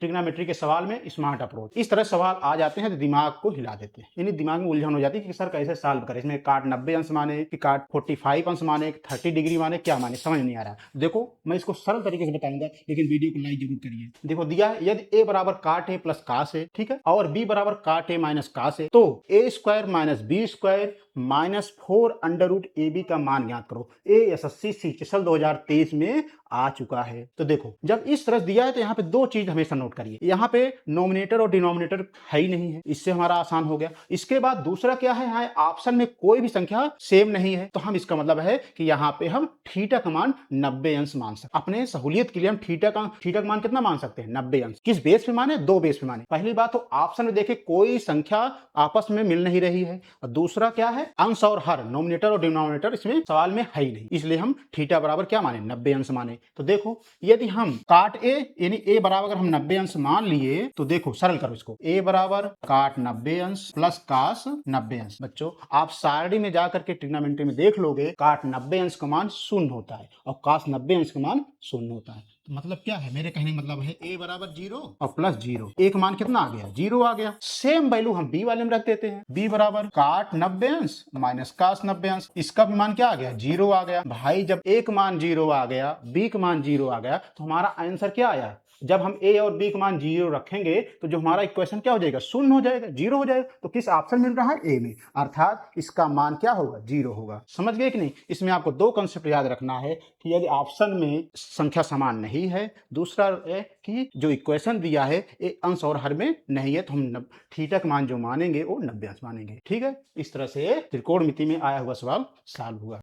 Trigonometry के सवाल में स्मार्ट अप्रोच। इस तरह सवाल आ जाते हैं तो दिमाग को हिला देते हैं, यानी दिमाग में उलझन हो जाती है कि सर कैसे सॉल्व करें, इसमें काट 90 अंश माने कि काट 45 अंश माने, 30 डिग्री माने, क्या माने, समझ नहीं आ रहा। देखो मैं इसको सरल तरीके से बताऊंगा, लेकिन वीडियो को लाइक जरूर करिए। देखो दिया है यदि a बराबर काट a प्लस कास है, ठीक है, और b बराबर काट a माइनस कास है, तो a square minus b square minus 4 under root a b का मान ज्ञात करो। ये एसएससी सीचीएसएल 2023 में आ चुका है। तो देखो जब इस तरह दिया है तो यहाँ पे दो चीज हमेशा नोट करिए, यहाँ पे नोमिनेटर और डिनोमिनेटर है ही नहीं है, इससे हमारा आसान हो गया। इसके बाद दूसरा क्या है, यहाँ ऑप्शन में कोई भी संख्या सेम नहीं है, तो हम इसका मतलब है कि यहाँ पे हम थीटा का मान 90 अंश मान सकते। अपने सहूलियत के लिए हम थीटा का मान कितना मान सकते हैं, 90 अंश। किस बेस पे माने, दो बेस पे माने। पहली बात तो ऑप्शन में देखे कोई संख्या आपस में मिल नहीं रही है, और दूसरा क्या है, अंश और हर, नोमिनेटर और डिनोमिनेटर इसमें सवाल में है ही नहीं, इसलिए हम थीटा बराबर क्या माने, 90 अंश माने। तो देखो यदि हम काट ए यानी ए बराबर अगर हम 90 अंश मान लिए, तो देखो सरल करो इसको, ए बराबर काट 90 अंश प्लस कास 90 अंश। बच्चों आप सारणी में जाकर के ट्रिग्नोमेट्री में देख लोगे, काट 90 अंश का मान 0 होता है और कास 90 अंश का मान 0 होता है। तो मतलब क्या है, मेरे कहने का मतलब है a बराबर 0 और प्लस 0, एक मान कितना आ गया, 0 आ गया। सेम वैल्यू हम b वाले में रख देते हैं, b बराबर काट 90 अंश माइनस कास 90 अंश, इसका भी मान क्या आ गया, 0 आ गया। भाई जब एक मान 0 आ गया, b का मान 0 आ गया, तो हमारा आंसर क्या आया, जब हम a और b का मान 0 रखेंगे तो जो हमारा इक्वेशन क्या हो जाएगा, शून्य हो जाएगा, 0 हो जाएगा। तो किस ऑप्शन मिल रहा है, a में, अर्थात इसका मान क्या होगा, 0 होगा। समझ गए कि नहीं। इसमें आपको दो कंसेप्ट याद रखना है कि यदि ऑप्शन में संख्या समान नहीं है, दूसरा है कि जो इक्वेशन दिया है ये अंश और हर में नहीं है, तो हम थीटा का मान जो मानेंगे वो 90 अंश मानेंगे। ठीक है, इस तरह से त्रिकोणमिति में आया हुआ सवाल सॉल्व हुआ।